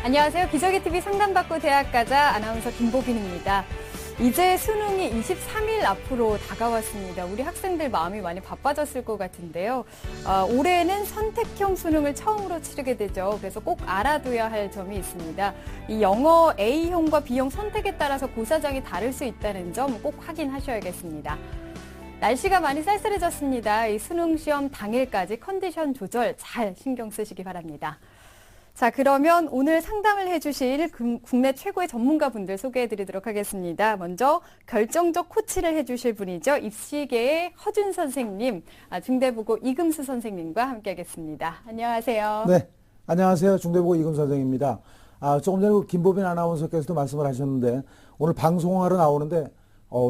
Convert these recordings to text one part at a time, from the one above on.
안녕하세요. 기저귀TV 상담받고 대학 가자 아나운서 김보빈입니다. 이제 수능이 23일 앞으로 다가왔습니다. 우리 학생들 마음이 많이 바빠졌을 것 같은데요. 올해는 선택형 수능을 처음으로 치르게 되죠. 그래서 꼭 알아둬야 할 점이 있습니다. 이 영어 A형과 B형 선택에 따라서 고사장이 다를 수 있다는 점 꼭 확인하셔야겠습니다. 날씨가 많이 쌀쌀해졌습니다. 이 수능 시험 당일까지 컨디션 조절 잘 신경 쓰시기 바랍니다. 자, 그러면 오늘 상담을 해주실 국내 최고의 전문가분들 소개해드리도록 하겠습니다. 먼저 결정적 코치를 해주실 분이죠. 입시계의 허준 선생님, 중대부고 이금수 선생님과 함께하겠습니다. 안녕하세요. 네, 안녕하세요. 중대부고 이금수 선생입니다. 조금 전에 김보빈 아나운서께서도 말씀을 하셨는데 오늘 방송하러 나오는데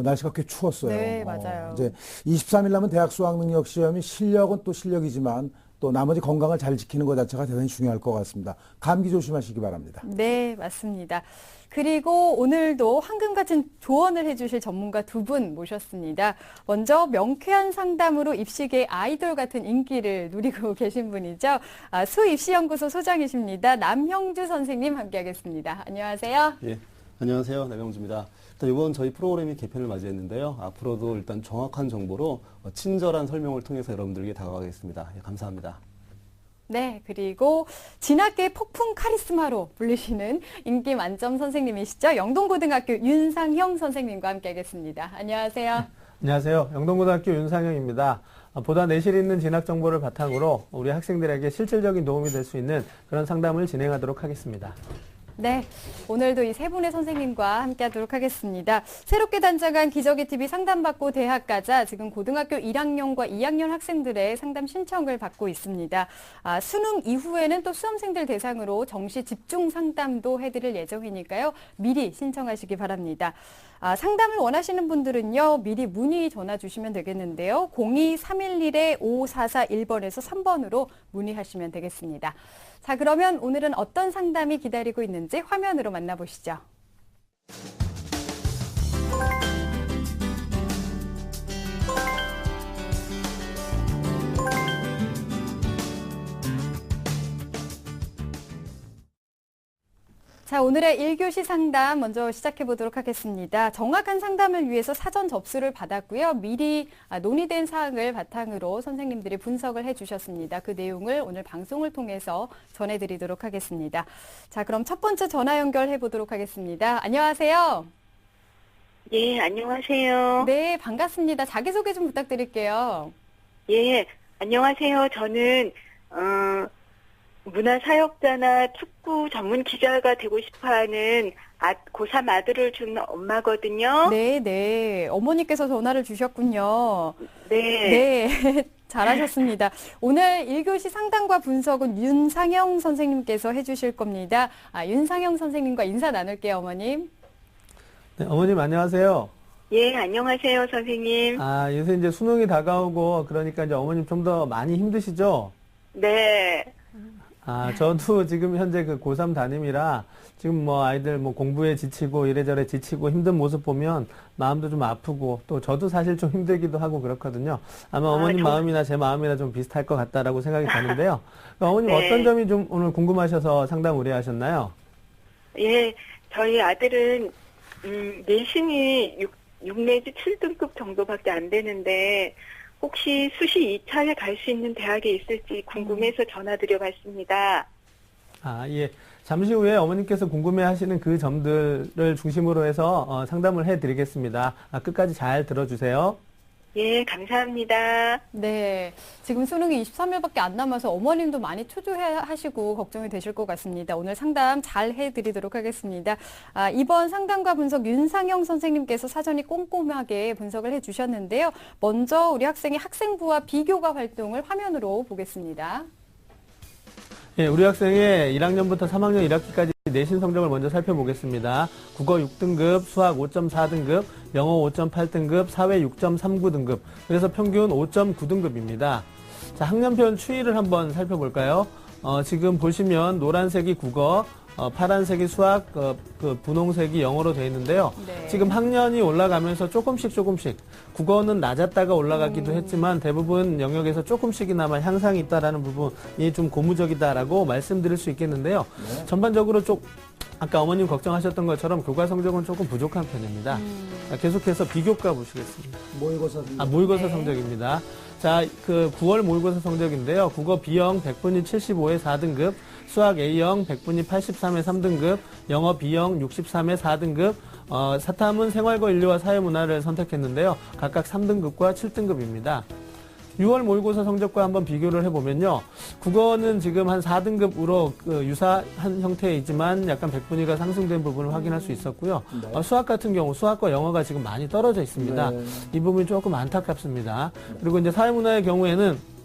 날씨가 꽤 추웠어요. 네, 맞아요. 이제 23일 남은 대학 수학능력 시험이 실력은 또 실력이지만 또 나머지 건강을 잘 지키는 것 자체가 대단히 중요할 것 같습니다. 감기 조심하시기 바랍니다. 네, 맞습니다. 그리고 오늘도 황금같은 조언을 해주실 전문가 두 분 모셨습니다. 먼저 명쾌한 상담으로 입시계 아이돌 같은 인기를 누리고 계신 분이죠. 수입시연구소 소장이십니다. 남형주 선생님 함께하겠습니다. 안녕하세요. 예, 안녕하세요. 남형주입니다. 일단 이번 저희 프로그램이 개편을 맞이했는데요. 앞으로도 일단 정확한 정보로 친절한 설명을 통해서 여러분들에게 다가가겠습니다. 예, 감사합니다. 네, 그리고 진학계의 폭풍 카리스마로 불리시는 인기 만점 선생님이시죠. 영동고등학교 윤상형 선생님과 함께하겠습니다. 안녕하세요. 안녕하세요. 영동고등학교 윤상형입니다. 보다 내실 있는 진학 정보를 바탕으로 우리 학생들에게 실질적인 도움이 될 수 있는 그런 상담을 진행하도록 하겠습니다. 네, 오늘도 이 세 분의 선생님과 함께하도록 하겠습니다. 새롭게 단장한 기저귀TV 상담받고 대학 가자, 지금 고등학교 1학년과 2학년 학생들의 상담 신청을 받고 있습니다. 수능 이후에는 또 수험생들 대상으로 정시 집중 상담도 해드릴 예정이니까요. 미리 신청하시기 바랍니다. 상담을 원하시는 분들은요, 미리 문의 전화 주시면 되겠는데요. 02-311-5441번에서 3번으로 문의하시면 되겠습니다. 자, 그러면 오늘은 어떤 상담이 기다리고 있는지 화면으로 만나보시죠. 자, 오늘의 1교시 상담 먼저 시작해 보도록 하겠습니다. 정확한 상담을 위해서 사전 접수를 받았고요. 미리 논의된 사항을 바탕으로 선생님들이 분석을 해 주셨습니다. 그 내용을 오늘 방송을 통해서 전해드리도록 하겠습니다. 자, 그럼 첫 번째 전화 연결해 보도록 하겠습니다. 안녕하세요. 예, 안녕하세요. 네, 반갑습니다. 자기소개 좀 부탁드릴게요. 예, 안녕하세요. 저는 문화사역자나 축구 전문 기자가 되고 싶어하는 고3 아들을 둔 엄마거든요. 네, 네. 어머니께서 전화를 주셨군요. 네. 네. 잘하셨습니다. 오늘 1교시 상담과 분석은 윤상형 선생님께서 해주실 겁니다. 윤상형 선생님과 인사 나눌게요, 어머님. 네, 어머님 안녕하세요. 예, 안녕하세요, 선생님. 요새 이제 수능이 다가오고 그러니까 이제 어머님 좀 더 많이 힘드시죠? 네. 저도 지금 현재 그 고3 담임이라 지금 아이들 공부에 지치고 이래저래 지치고 힘든 모습 보면 마음도 좀 아프고 또 저도 사실 좀 힘들기도 하고 그렇거든요. 아마 어머님 마음이나 제 마음이나 좀 비슷할 것 같다라고 생각이 드는데요. 어머님 네. 어떤 점이 좀 오늘 궁금하셔서 상담 의뢰하셨나요? 예, 저희 아들은 내신이 6 내지 7등급 정도밖에 안 되는데 혹시 수시 2차에 갈 수 있는 대학에 있을지 궁금해서 전화드려봤습니다. 예. 잠시 후에 어머님께서 궁금해하시는 그 점들을 중심으로 해서 상담을 해드리겠습니다. 끝까지 잘 들어주세요. 예, 감사합니다. 네. 지금 수능이 23일밖에 안 남아서 어머님도 많이 초조해하시고 걱정이 되실 것 같습니다. 오늘 상담 잘 해드리도록 하겠습니다. 이번 상담과 분석 윤상형 선생님께서 사전에 꼼꼼하게 분석을 해주셨는데요. 먼저 우리 학생의 학생부와 비교과 활동을 화면으로 보겠습니다. 예, 우리 학생의 1학년부터 3학년 1학기까지 내신 성적을 먼저 살펴보겠습니다. 국어 6등급, 수학 5.4등급, 영어 5.8등급, 사회 6.39등급, 그래서 평균 5.9등급입니다. 자, 학년편 추이를 한번 살펴볼까요? 지금 보시면 노란색이 국어, 파란색이 수학, 그 분홍색이 영어로 되어 있는데요. 네. 지금 학년이 올라가면서 조금씩 국어는 낮았다가 올라가기도 했지만 대부분 영역에서 조금씩이나마 향상이 있다라는 부분이 좀 고무적이다라고 말씀드릴 수 있겠는데요. 전반적으로 아까 어머님 걱정하셨던 것처럼 교과 성적은 조금 부족한 편입니다. 계속해서 비교과 보시겠습니다. 모의고사. 모의고사 네. 성적입니다. 자, 그 9월 모의고사 성적인데요. 국어 B형 100분위 75에 4등급, 수학 A형 100분위 83에 3등급, 영어 B형 63에 4등급, 사탐은 생활과 인류와 사회문화를 선택했는데요. 각각 3등급과 7등급입니다. 6월 모의고사 성적과 한번 비교를 해보면요. 국어는 지금 한 4등급으로 유사한 형태이지만 약간 100분위가 상승된 부분을 확인할 수 있었고요. 네. 수학 같은 경우 수학과 영어가 지금 많이 떨어져 있습니다. 네. 이 부분이 조금 안타깝습니다. 그리고 이제 사회문화의 경우에는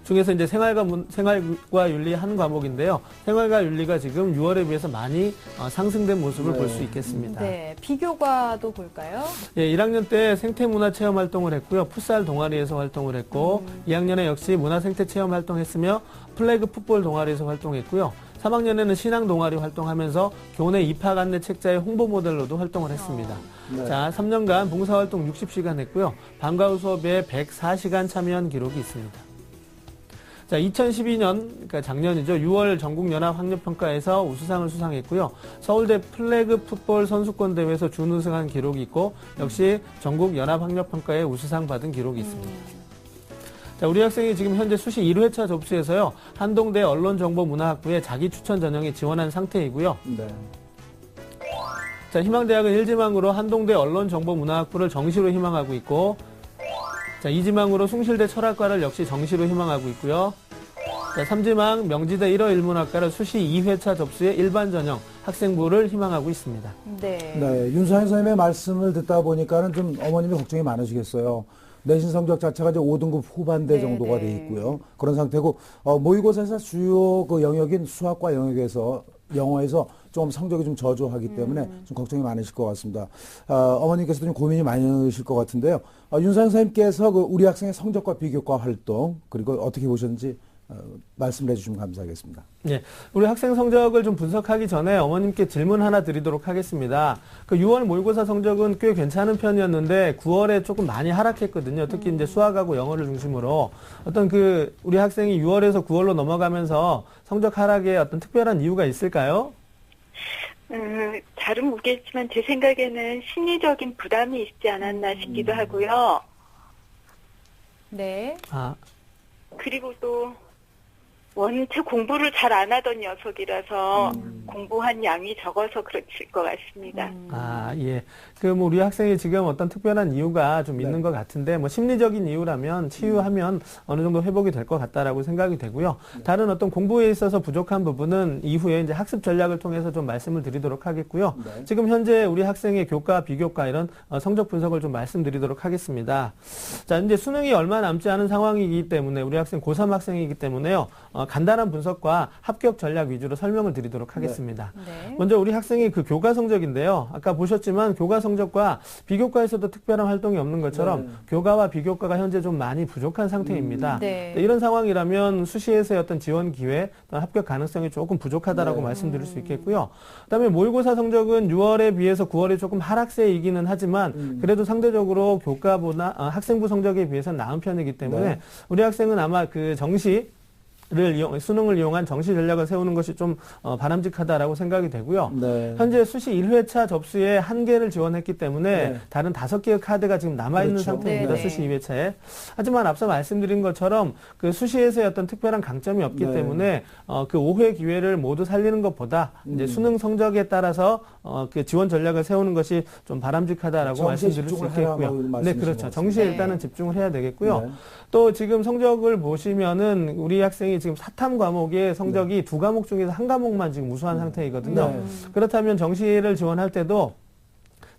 중에서 이제 생활과 윤리 한 과목인데요. 생활과 윤리가 지금 6월에 비해서 많이 상승된 모습을 네. 볼 수 있겠습니다. 네, 비교과도 볼까요? 예, 1학년 때 생태문화 체험 활동을 했고요. 풋살 동아리에서 활동을 했고 2학년에 역시 문화생태 체험 활동했으며 플래그 풋볼 동아리에서 활동했고요. 3학년에는 신앙 동아리 활동하면서 교내 입학 안내 책자의 홍보 모델로도 활동을 했습니다. 네. 자, 3년간 봉사활동 60시간 했고요. 방과 후 수업에 104시간 참여한 기록이 있습니다. 자, 2012년, 그러니까 작년이죠. 6월 전국연합학력평가에서 우수상을 수상했고요. 서울대 플래그 풋볼 선수권 대회에서 준우승한 기록이 있고, 역시 전국연합학력평가에 우수상 받은 기록이 있습니다. 자, 우리 학생이 지금 현재 수시 1회차 접수에서요. 한동대 언론정보문화학부에 자기 추천 전형에 지원한 상태이고요. 네. 자, 희망대학은 1지망으로 한동대 언론정보문화학부를 정시로 희망하고 있고, 자, 2지망으로 숭실대 철학과를 역시 정시로 희망하고 있고요. 자, 3지망 명지대 1호 일문학과를 수시 2회차 접수의 일반 전형 학생부를 희망하고 있습니다. 네. 네, 윤상현 선생님의 말씀을 듣다 보니까는 좀 어머님이 걱정이 많으시겠어요. 내신 성적 자체가 이제 5등급 후반대 네, 정도가 네. 돼 있고요. 그런 상태고, 모의고사에서 주요 그 영역인 수학과 영역에서, 영어에서 좀 성적이 좀 저조하기 때문에 좀 걱정이 많으실 것 같습니다. 어머님께서도 좀 고민이 많으실 것 같은데요. 윤상현 선생님께서 그 우리 학생의 성적과 비교과 활동, 그리고 어떻게 보셨는지 말씀을 해주시면 감사하겠습니다. 예, 우리 학생 성적을 좀 분석하기 전에 어머님께 질문 하나 드리도록 하겠습니다. 그 6월 모의고사 성적은 꽤 괜찮은 편이었는데 9월에 조금 많이 하락했거든요. 특히 이제 수학하고 영어를 중심으로 어떤 그 우리 학생이 6월에서 9월로 넘어가면서 성적 하락에 어떤 특별한 이유가 있을까요? 잘은 모르겠지만 제 생각에는 심리적인 부담이 있지 않았나 싶기도 하고요. 네. 아, 그리고 또 원체 공부를 잘 안 하던 녀석이라서 공부한 양이 적어서 그렇을 것 같습니다. 아, 예. 그 뭐 우리 학생이 지금 어떤 특별한 이유가 좀 있는 것 같은데 뭐 심리적인 이유라면 치유하면 어느 정도 회복이 될 것 같다라고 생각이 되고요. 다른 어떤 공부에 있어서 부족한 부분은 이후에 이제 학습 전략을 통해서 좀 말씀을 드리도록 하겠고요. 네. 지금 현재 우리 학생의 교과, 비교과 이런 성적 분석을 좀 말씀드리도록 하겠습니다. 자, 이제 수능이 얼마 남지 않은 상황이기 때문에 우리 학생 고3 학생이기 때문에요. 간단한 분석과 합격 전략 위주로 설명을 드리도록 하겠습니다. 네. 먼저 우리 학생이 그 교과 성적인데요. 아까 보셨지만 교과 성적과 비교과에서도 특별한 활동이 없는 것처럼 네. 교과와 비교과가 현재 좀 많이 부족한 상태입니다. 네. 이런 상황이라면 수시에서의 어떤 지원 기회, 또는 합격 가능성이 조금 부족하다라고 네. 말씀드릴 수 있겠고요. 그다음에 모의고사 성적은 6월에 비해서 9월이 조금 하락세이기는 하지만 그래도 상대적으로 교과보다 학생부 성적에 비해서는 나은 편이기 때문에 네. 우리 학생은 아마 그 수능을 이용한 정시 전략을 세우는 것이 좀 바람직하다라고 생각이 되고요. 네. 현재 수시 1회차 접수에 1개를 지원했기 때문에 네. 다른 5개의 카드가 지금 남아있는 그렇죠. 상태입니다. 네네. 수시 2회차에. 하지만 앞서 말씀드린 것처럼 그 수시에서의 어떤 특별한 강점이 없기 네. 때문에 그 5회 기회를 모두 살리는 것보다 이제 수능 성적에 따라서 그 지원 전략을 세우는 것이 좀 바람직하다라고 정시에 말씀드릴 수 집중을 해라, 있겠고요. 뭐 이런 네, 말씀이신 그렇죠. 것 정시에 같습니다. 일단은 집중을 해야 되겠고요. 네. 또 지금 성적을 보시면은 우리 학생이 지금 사탐 과목의 성적이 두 과목 중에서 한 과목만 지금 우수한 상태이거든요. 네. 그렇다면 정시를 지원할 때도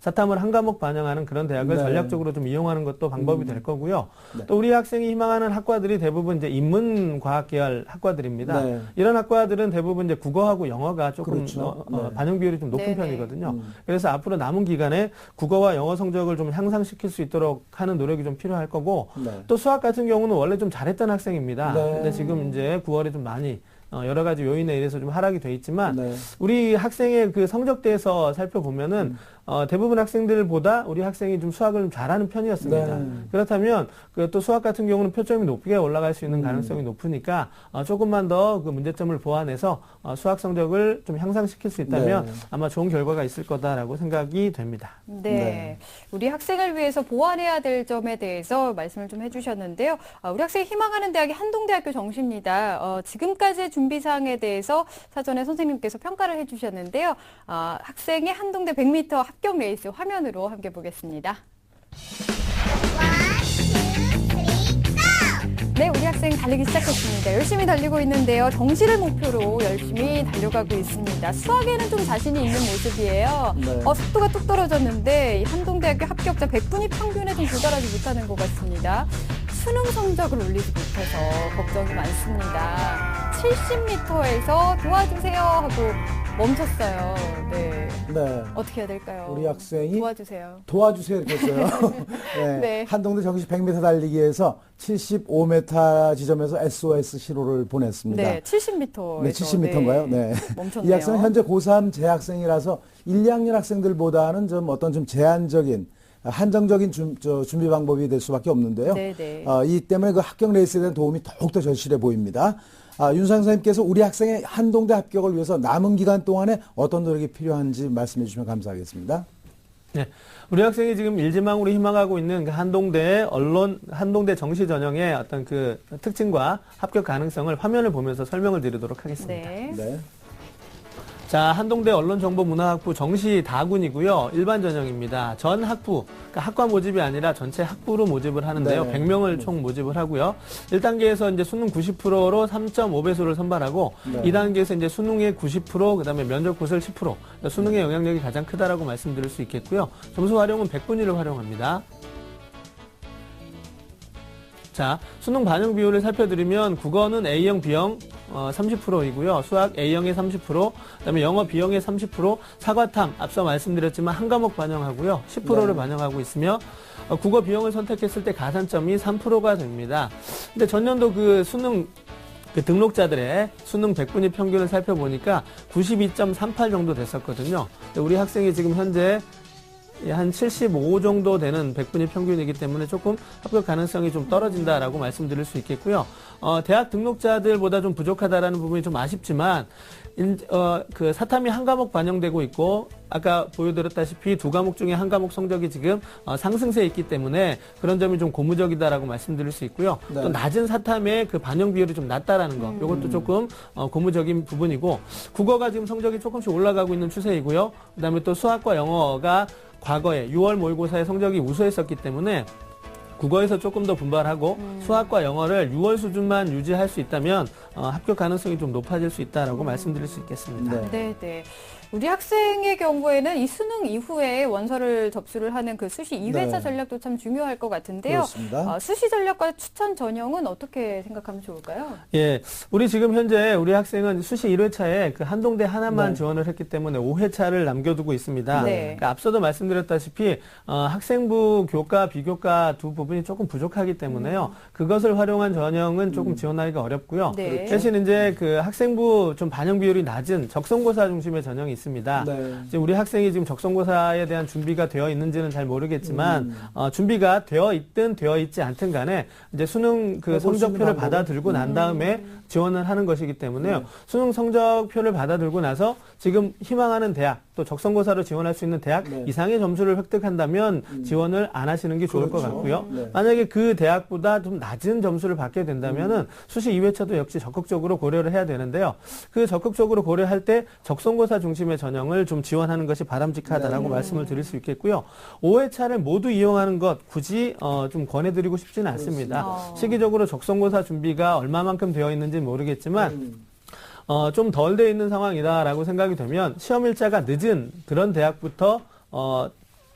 사탐을 한 과목 반영하는 그런 대학을 네. 전략적으로 좀 이용하는 것도 방법이 될 거고요. 네. 또 우리 학생이 희망하는 학과들이 대부분 이제 인문과학 계열 학과들입니다. 네. 이런 학과들은 대부분 이제 국어하고 영어가 조금 그렇죠. 네. 반영 비율이 좀 높은 네네. 편이거든요. 그래서 앞으로 남은 기간에 국어와 영어 성적을 좀 향상시킬 수 있도록 하는 노력이 좀 필요할 거고 네. 또 수학 같은 경우는 원래 좀 잘했던 학생입니다. 네. 근데 지금 이제 9월에 좀 많이 여러 가지 요인에 의해서 좀 하락이 돼 있지만 네. 우리 학생의 그 성적대에서 살펴보면은 대부분 학생들보다 우리 학생이 좀 수학을 좀 잘하는 편이었습니다. 네. 그렇다면 그 또 수학 같은 경우는 표점이 높게 올라갈 수 있는 가능성이 높으니까 조금만 더 그 문제점을 보완해서 수학 성적을 좀 향상시킬 수 있다면 네. 아마 좋은 결과가 있을 거다라고 생각이 됩니다. 네. 네. 우리 학생을 위해서 보완해야 될 점에 대해서 말씀을 좀 해주셨는데요. 우리 학생이 희망하는 대학이 한동대학교 정시입니다. 지금까지의 준비사항에 대해서 사전에 선생님께서 평가를 해주셨는데요. 학생의 한동대 100m 합격 레이스 화면으로 함께 보겠습니다. 네, 우리 학생 달리기 시작했습니다. 열심히 달리고 있는데요. 정시를 목표로 열심히 달려가고 있습니다. 수학에는 좀 자신이 있는 모습이에요. 네. 속도가 뚝 떨어졌는데 이 한동대학교 합격자 100분위 평균에 좀 도달하지 못하는 것 같습니다. 수능 성적을 올리지 못해서 걱정이 많습니다. 70m에서 도와주세요 하고 멈췄어요. 네. 네. 어떻게 해야 될까요? 우리 학생이 도와주세요. 도와주세요 이렇게 했어요. 네. 네. 한동대 정시 100m 달리기에서 75m 지점에서 SOS 신호를 보냈습니다. 네, 70m에서. 네, 70m인가요? 네. 멈췄네요. 이 학생은 현재 고3 재학생이라서 1, 2학년 학생들보다는 좀 어떤 좀 제한적인 한정적인 준비 방법이 될 수밖에 없는데요. 네네. 이 때문에 그 합격 레이스에 대한 도움이 더욱더 절실해 보입니다. 윤상 선생님께서 우리 학생의 한동대 합격을 위해서 남은 기간 동안에 어떤 노력이 필요한지 말씀해 주시면 감사하겠습니다. 네. 우리 학생이 지금 일지망으로 희망하고 있는 그 한동대 정시 전형의 어떤 그 특징과 합격 가능성을 화면을 보면서 설명을 드리도록 하겠습니다. 네. 네. 자, 한동대 언론정보문화학부 정시 다군이고요. 일반 전형입니다. 전 학부, 그러니까 학과 모집이 아니라 전체 학부로 모집을 하는데요. 네. 100명을 총 모집을 하고요. 1단계에서 이제 수능 90%로 3.5배수를 선발하고 네. 2단계에서 이제 수능의 90%, 그다음에 면접고슬 10%. 그러니까 수능의 영향력이 가장 크다라고 말씀드릴 수 있겠고요. 점수 활용은 100분위를 활용합니다. 자, 수능 반영 비율을 살펴드리면 국어는 A형, B형 30%이고요. 수학 A형의 30%, 그다음에 영어 B형의 30%, 사과탐 앞서 말씀드렸지만 한 과목 반영하고요. 10%를 네. 반영하고 있으며 국어 B형을 선택했을 때 가산점이 3%가 됩니다. 근데 전년도 그 수능 그 등록자들의 수능 100분위 평균을 살펴보니까 92.38 정도 됐었거든요. 근데 우리 학생이 지금 현재 한 75 정도 되는 100분위 평균이기 때문에 조금 합격 가능성이 좀 떨어진다라고 말씀드릴 수 있겠고요. 대학 등록자들보다 좀 부족하다라는 부분이 좀 아쉽지만, 그 사탐이 한 과목 반영되고 있고, 아까 보여드렸다시피 두 과목 중에 한 과목 성적이 지금 상승세에 있기 때문에 그런 점이 좀 고무적이다라고 말씀드릴 수 있고요. 네. 또 낮은 사탐의 그 반영 비율이 좀 낮다라는 거, 이것도 조금 고무적인 부분이고, 국어가 지금 성적이 조금씩 올라가고 있는 추세이고요. 그다음에 또 수학과 영어가 과거에 6월 모의고사의 성적이 우수했었기 때문에 국어에서 조금 더 분발하고 수학과 영어를 6월 수준만 유지할 수 있다면 합격 가능성이 좀 높아질 수 있다라고 말씀드릴 수 있겠습니다. 네. 네, 네. 우리 학생의 경우에는 이 수능 이후에 원서를 접수를 하는 그 수시 2회차 네. 전략도 참 중요할 것 같은데요. 그렇습니다. 수시 전략과 추천 전형은 어떻게 생각하면 좋을까요? 예, 우리 지금 현재 우리 학생은 수시 1회차에 그 한동대 하나만 네. 지원을 했기 때문에 5회차를 남겨두고 있습니다. 네. 그러니까 앞서도 말씀드렸다시피 학생부 교과, 비교과 두 부분이 조금 부족하기 때문에요. 그것을 활용한 전형은 조금 지원하기가 어렵고요. 네. 대신 이제 그 학생부 좀 반영 비율이 낮은 적성고사 중심의 전형이 있습니다. 네. 이제 우리 학생이 지금 적성고사에 대한 준비가 되어 있는지는 잘 모르겠지만 준비가 되어 있든 되어 있지 않든 간에 이제 수능 그 해볼 수 있는 성적표를 방법은? 받아 들고 난 다음에 지원을 하는 것이기 때문에요. 네. 수능 성적표를 받아 들고 나서 지금 희망하는 대학 또 적성고사로 지원할 수 있는 대학 네. 이상의 점수를 획득한다면 지원을 안 하시는 게 좋을 것 그렇죠. 같고요. 네. 만약에 그 대학보다 좀 낮은 점수를 받게 된다면은 수시 2회차도 역시 적극적으로 고려를 해야 되는데요. 그 적극적으로 고려할 때 적성고사 중심의 전형을 좀 지원하는 것이 바람직하다라고 말씀을 드릴 수 있겠고요. 5회차를 모두 이용하는 것 굳이 좀 권해드리고 싶지는 않습니다. 그렇습니다. 시기적으로 적성고사 준비가 얼마만큼 되어 있는지는 모르겠지만 좀 덜 돼 있는 상황이다라고 생각이 되면 시험 일자가 늦은 그런 대학부터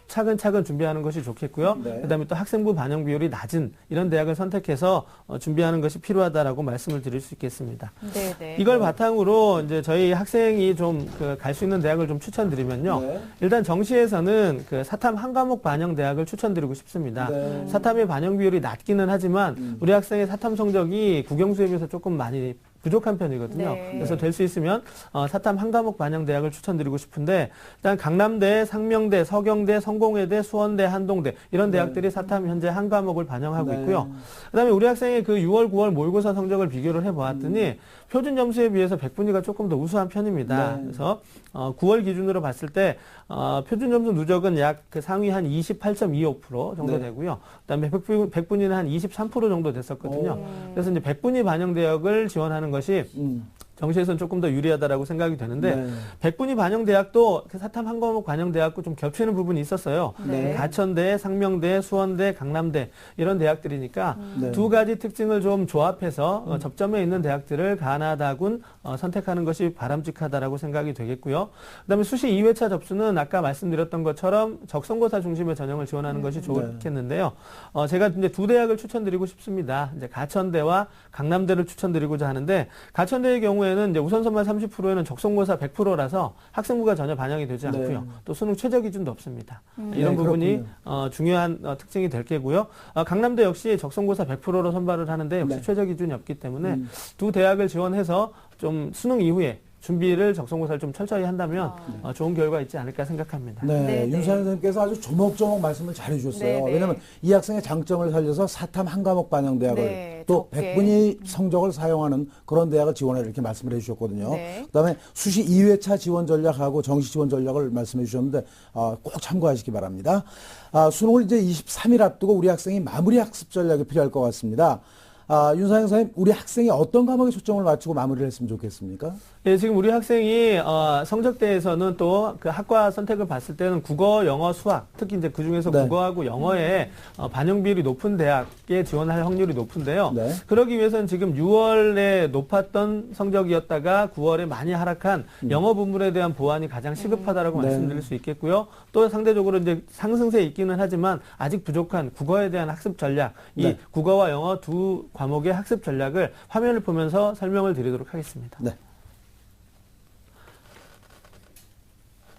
차근차근 준비하는 것이 좋겠고요. 네. 그다음에 또 학생부 반영 비율이 낮은 이런 대학을 선택해서 준비하는 것이 필요하다라고 말씀을 드릴 수 있겠습니다. 네, 네. 이걸 바탕으로 이제 저희 학생이 좀 갈 수 있는 대학을 좀 추천드리면요. 네. 일단 정시에서는 그 사탐 한 과목 반영 대학을 추천드리고 싶습니다. 네. 사탐의 반영 비율이 낮기는 하지만 우리 학생의 사탐 성적이 국영수에 비해서 조금 많이 부족한 편이거든요. 네. 그래서 될 수 있으면 사탐 한 과목 반영 대학을 추천드리고 싶은데 일단 강남대, 상명대, 서경대, 성공회대, 수원대, 한동대 이런 대학들이 사탐 현재 한 과목을 반영하고 네. 있고요. 그다음에 우리 학생의 그 6월, 9월 모의고사 성적을 비교를 해보았더니 표준 점수에 비해서 100분위가 조금 더 우수한 편입니다. 네. 그래서 9월 기준으로 봤을 때 표준 점수 누적은 약 그 상위 한 28.25% 정도 네. 되고요. 그다음에 100분위는 한 23% 정도 됐었거든요. 오. 그래서 이제 100분위 반영 대학을 지원하는 것이 정시에서는 조금 더 유리하다라고 생각이 되는데 네. 100분위 반영 대학도 사탐 한 과목 반영 대학도 좀 겹치는 부분이 있었어요. 네. 가천대, 상명대, 수원대, 강남대 이런 대학들이니까 네. 두 가지 특징을 좀 조합해서 접점에 있는 대학들을 가나다군 선택하는 것이 바람직하다라고 생각이 되겠고요. 그다음에 수시 2회차 접수는 아까 말씀드렸던 것처럼 적성고사 중심의 전형을 지원하는 것이 좋겠는데요. 제가 이제 두 대학을 추천드리고 싶습니다. 이제 가천대와 강남대를 추천드리고자 하는데 가천대의 경우에는 이제 우선 선발 30%에는 적성고사 100%라서 학생부가 전혀 반영이 되지 않고요. 네. 또 수능 최저 기준도 없습니다. 이런 네, 부분이 중요한 특징이 될 게고요. 강남대 역시 적성고사 100%로 선발을 하는데 역시 네. 최저 기준이 없기 때문에 두 대학을 지원해서 좀 수능 이후에 준비를 적성고사를 좀 철저히 한다면 좋은 결과 있지 않을까 생각합니다. 네, 네, 네. 윤사연 선생님께서 아주 조목조목 말씀을 잘 해주셨어요. 네, 네. 왜냐하면 이 학생의 장점을 살려서 사탐 한 과목 반영 대학을 네, 또 적게. 100분위 성적을 사용하는 그런 대학을 지원해 이렇게 말씀을 해주셨거든요. 네. 그다음에 수시 2회차 지원 전략하고 정시 지원 전략을 말씀해 주셨는데 꼭 참고하시기 바랍니다. 수능을 이제 23일 앞두고 우리 학생이 마무리 학습 전략이 필요할 것 같습니다. 윤사영 선생님, 우리 학생이 어떤 과목에 초점을 맞추고 마무리를 했으면 좋겠습니까? 예, 지금 우리 학생이 성적대에서는 또 그 학과 선택을 봤을 때는 국어, 영어, 수학, 특히 이제 그 중에서 네. 국어하고 영어에 반영 비율이 높은 대학에 지원할 확률이 높은데요. 네. 그러기 위해서는 지금 6월에 높았던 성적이었다가 9월에 많이 하락한 영어 부분에 대한 보완이 가장 시급하다라고 네. 말씀드릴 수 있겠고요. 또 상대적으로 이제 상승세에 있기는 하지만 아직 부족한 국어에 대한 학습 전략, 이 네. 국어와 영어 두 과목의 학습 전략을 화면을 보면서 설명을 드리도록 하겠습니다. 네.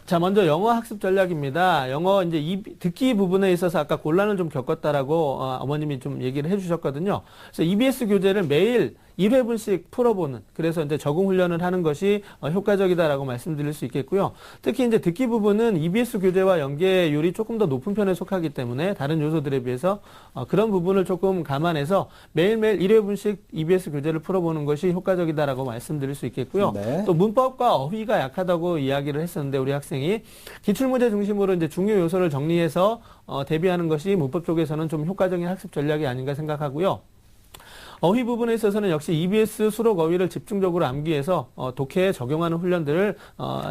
자, 먼저 영어 학습 전략입니다. 영어 이제 듣기 부분에 있어서 아까 곤란을 좀 겪었다라고 어머님이 좀 얘기를 해주셨거든요. 그래서 EBS 교재를 매일 1회분씩 풀어보는, 그래서 이제 적응 훈련을 하는 것이 효과적이다라고 말씀드릴 수 있겠고요. 특히 이제 듣기 부분은 EBS 교재와 연계율이 조금 더 높은 편에 속하기 때문에 다른 요소들에 비해서 그런 부분을 조금 감안해서 매일매일 1회분씩 EBS 교재를 풀어보는 것이 효과적이다라고 말씀드릴 수 있겠고요. 네. 또 문법과 어휘가 약하다고 이야기를 했었는데 우리 학생이 기출문제 중심으로 이제 중요 요소를 정리해서 대비하는 것이 문법 쪽에서는 좀 효과적인 학습 전략이 아닌가 생각하고요. 어휘 부분에 있어서는 역시 EBS 수록 어휘를 집중적으로 암기해서 독해에 적용하는 훈련들을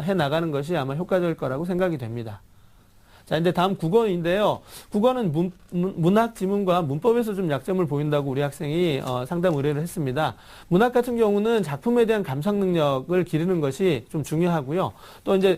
해 나가는 것이 아마 효과적일 거라고 생각이 됩니다. 자, 이제 다음 국어인데요. 국어는 문학 지문과 문법에서 좀 약점을 보인다고 우리 학생이 상담 의뢰를 했습니다. 문학 같은 경우는 작품에 대한 감상 능력을 기르는 것이 좀 중요하고요. 또 이제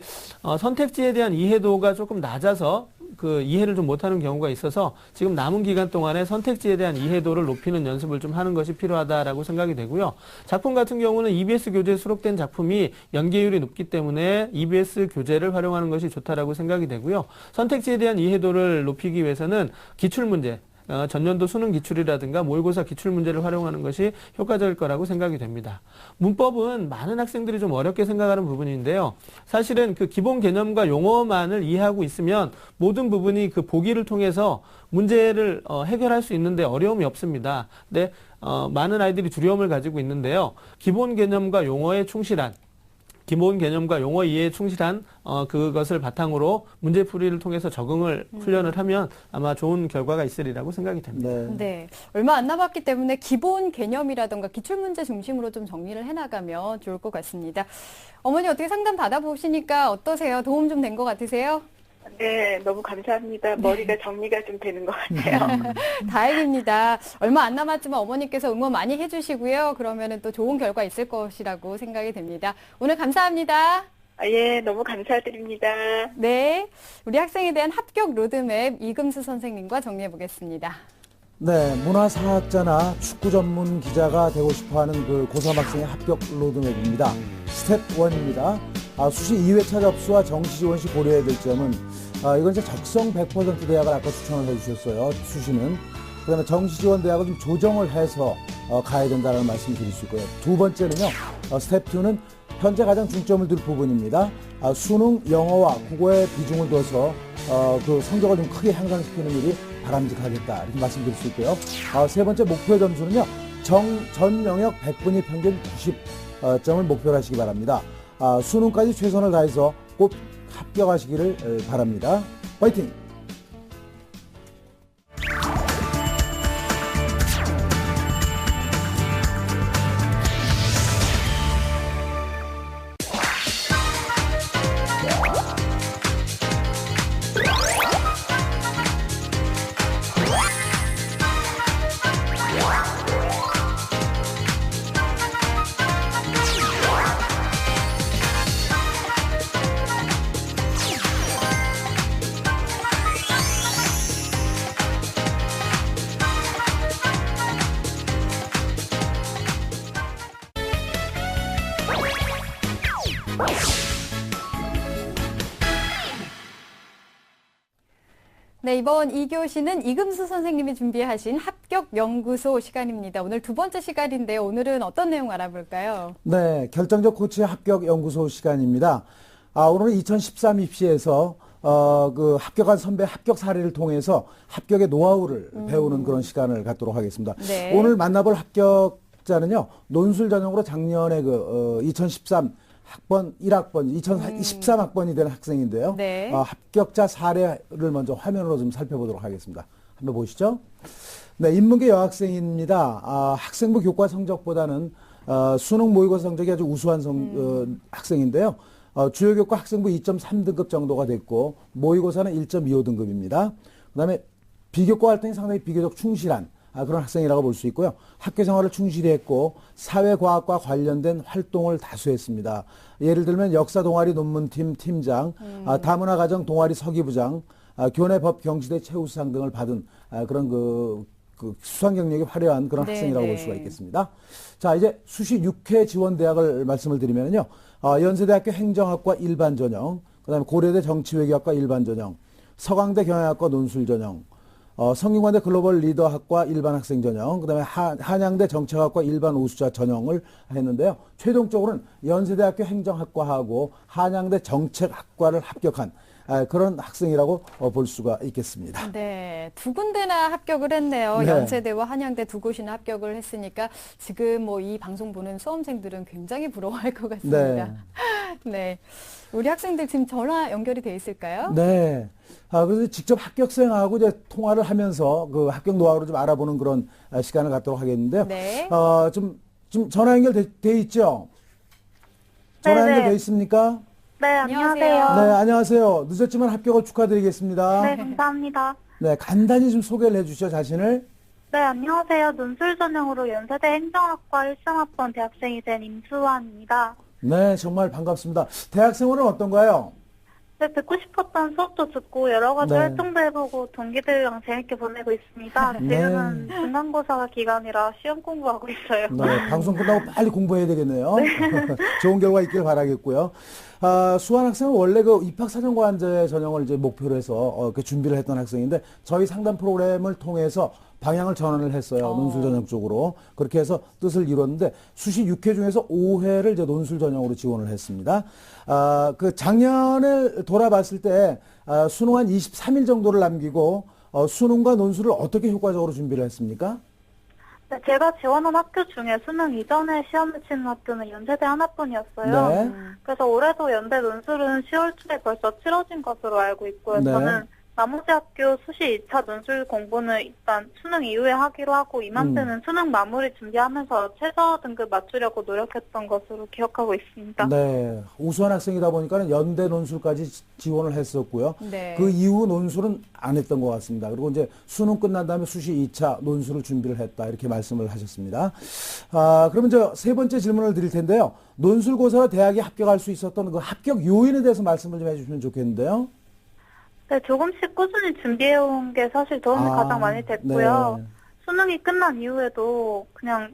선택지에 대한 이해도가 조금 낮아서 그 이해를 좀 못하는 경우가 있어서 지금 남은 기간 동안에 선택지에 대한 이해도를 높이는 연습을 좀 하는 것이 필요하다라고 생각이 되고요. 작품 같은 경우는 EBS 교재에 수록된 작품이 연계율이 높기 때문에 EBS 교재를 활용하는 것이 좋다라고 생각이 되고요. 선택지에 대한 이해도를 높이기 위해서는 기출문제, 전년도 수능 기출이라든가 모의고사 기출문제를 활용하는 것이 효과적일 거라고 생각이 됩니다. 문법은 많은 학생들이 좀 어렵게 생각하는 부분인데요. 사실은 그 기본 개념과 용어만을 이해하고 있으면 모든 부분이 그 보기를 통해서 문제를 해결할 수 있는데 어려움이 없습니다. 근데 많은 아이들이 두려움을 가지고 있는데요. 기본 개념과 용어에 충실한, 기본 개념과 용어 이해에 충실한 그것을 바탕으로 문제풀이를 통해서 적응을 훈련을 하면 아마 좋은 결과가 있으리라고 생각이 됩니다. 네. 네. 얼마 안 남았기 때문에 기본 개념이라던가 기출문제 중심으로 좀 정리를 해나가면 좋을 것 같습니다. 어머니 어떻게 상담 받아보시니까 어떠세요? 도움 좀 된 것 같으세요? 네, 너무 감사합니다. 머리가 정리가 좀 되는 것 같아요. 다행입니다. 얼마 안 남았지만 어머니께서 응원 많이 해주시고요. 그러면은 또 좋은 결과 있을 것이라고 생각이 됩니다. 오늘 감사합니다. 예, 너무 감사드립니다. 네. 우리 학생에 대한 합격 로드맵 이금수 선생님과 정리해 보겠습니다. 네, 문화사학자나 축구 전문 기자가 되고 싶어하는 그 고3 학생의 합격 로드맵입니다. 스텝 1입니다. 수시 2회차 접수와 정시 지원 시 고려해야 될 점은 이건 이제 적성 100% 대학을 아까 추천을 해주셨어요. 수시는. 그다음에 정시지원 대학을 좀 조정을 해서 가야 된다는 말씀을 드릴 수 있고요. 두 번째는요, 스텝 2는 현재 가장 중점을 둘 부분입니다. 수능, 영어와 국어의 비중을 둬서 그 성적을 좀 크게 향상시키는 일이 바람직하겠다 이렇게 말씀드릴 수 있고요. 세 번째 목표의 점수는요, 전 영역 100분위 평균 90점을 목표로 하시기 바랍니다. 수능까지 최선을 다해서 꼭 합격하시기를 바랍니다. 화이팅! 네, 이번 2교시는 이금수 선생님이 준비하신 합격연구소 시간입니다. 오늘 두 번째 시간인데요. 오늘은 어떤 내용 알아볼까요? 네, 결정적 코치 합격연구소 시간입니다. 오늘은 2013 입시에서 그 합격한 선배 합격 사례를 통해서 합격의 노하우를 배우는 그런 시간을 갖도록 하겠습니다. 네. 오늘 만나볼 합격자는요, 논술 전형으로 작년에 2013 학번 1학번, 2013 학번이 된 학생인데요. 네. 합격자 사례를 먼저 화면으로 좀 살펴보도록 하겠습니다. 한번 보시죠. 네, 인문계 여학생입니다. 학생부 교과 성적보다는 수능 모의고사 성적이 아주 우수한 학생인데요. 주요 교과 학생부 2.3등급 정도가 됐고 모의고사는 1.25등급입니다. 그다음에 비교과 활동이 상당히 비교적 충실한 그런 학생이라고 볼 수 있고요. 학교 생활을 충실히 했고 사회과학과 관련된 활동을 다수 했습니다. 예를 들면 역사 동아리 논문팀 팀장, 다문화가정 동아리 서기부장, 교내법 경시대 최우수상 등을 받은 그런 그 수상 경력이 화려한 그런 학생이라고 볼 수가 있겠습니다. 자, 이제 수시 6회 지원 대학을 말씀을 드리면요. 연세대학교 행정학과 일반 전형, 그다음에 고려대 정치외교학과 일반 전형, 서강대 경영학과 논술 전형, 성균관대 글로벌 리더학과 일반 학생 전형, 그다음에 한양대 정책학과 일반 우수자 전형을 했는데요. 최종적으로는 연세대학교 행정학과하고 한양대 정책학과를 합격한 그런 학생이라고 볼 수가 있겠습니다. 네, 두 군데나 합격을 했네요. 네. 연세대와 한양대 두 곳이나 합격을 했으니까 지금 뭐 이 방송 보는 수험생들은 굉장히 부러워할 것 같습니다. 네. 우리 학생들 지금 전화 연결이 돼 있을까요? 네. 그래서 직접 합격생하고 이제 통화를 하면서 그 합격 노하우를 좀 알아보는 그런 시간을 갖도록 하겠는데요. 네. 좀 전화 연결돼 있죠? 전화 네네. 연결돼 있습니까? 네, 안녕하세요. 안녕하세요. 네, 안녕하세요. 늦었지만 합격을 축하드리겠습니다. 네, 감사합니다. 네, 간단히 좀 소개를 해주시죠, 자신을. 네, 안녕하세요. 논술 전형으로 연세대 행정학과 1등학번 대학생이 된 임수환입니다. 네, 정말 반갑습니다. 대학 생활은 어떤가요? 네, 듣고 싶었던 수업도 듣고 여러 가지 네. 활동도 해보고 동기들이랑 재밌게 보내고 있습니다. 지금은 중간고사 기간이라 시험 공부하고 있어요. 네, 방송 끝나고 빨리 공부해야 되겠네요. 좋은 결과 있길 바라겠고요. 수환 학생은 원래 그 입학사정관제 전형을 이제 목표로 해서 그 준비를 했던 학생인데 저희 상담 프로그램을 통해서 방향을 전환을 했어요. 논술 전형 쪽으로. 그렇게 해서 뜻을 이뤘는데 수시 6회 중에서 5회를 이제 논술 전형으로 지원을 했습니다. 그 작년을 돌아봤을 때 수능 한 23일 정도를 남기고 수능과 논술을 어떻게 효과적으로 준비를 했습니까? 네, 제가 지원한 학교 중에 수능 이전에 시험을 치는 학교는 연세대 하나뿐이었어요. 네. 그래서 올해도 연대 논술은 10월 초에 벌써 치러진 것으로 알고 있고요. 네. 저는 나머지 학교 수시 2차 논술 공부는 일단 수능 이후에 하기로 하고 이맘때는 수능 마무리 준비하면서 최저 등급 맞추려고 노력했던 것으로 기억하고 있습니다. 네. 우수한 학생이다 보니까 연대 논술까지 지원을 했었고요. 네. 그 이후 논술은 안 했던 것 같습니다. 그리고 이제 수능 끝난 다음에 수시 2차 논술을 준비를 했다. 이렇게 말씀을 하셨습니다. 그러면 저 세 번째 질문을 드릴 텐데요. 논술고사로 대학에 합격할 수 있었던 그 합격 요인에 대해서 말씀을 좀 해주시면 좋겠는데요. 네, 조금씩 꾸준히 준비해온 게 사실 도움이 가장 많이 됐고요. 네. 수능이 끝난 이후에도 그냥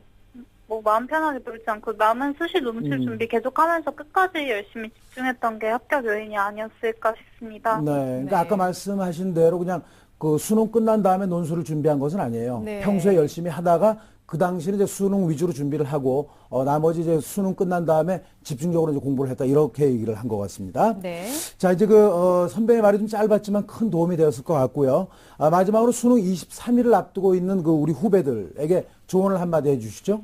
뭐 마음 편하게 놀지 않고 남은 수시 논술 준비 계속하면서 끝까지 열심히 집중했던 게 합격 요인이 아니었을까 싶습니다. 네. 그러니까 네. 아까 말씀하신 대로 그냥 그 수능 끝난 다음에 논술을 준비한 것은 아니에요. 네. 평소에 열심히 하다가 그 당시는 이제 수능 위주로 준비를 하고 나머지 이제 수능 끝난 다음에 집중적으로 이제 공부를 했다 이렇게 얘기를 한 것 같습니다. 네. 자 이제 선배의 말이 좀 짧았지만 큰 도움이 되었을 것 같고요. 마지막으로 수능 23일을 앞두고 있는 그 우리 후배들에게 조언을 한마디 해주시죠.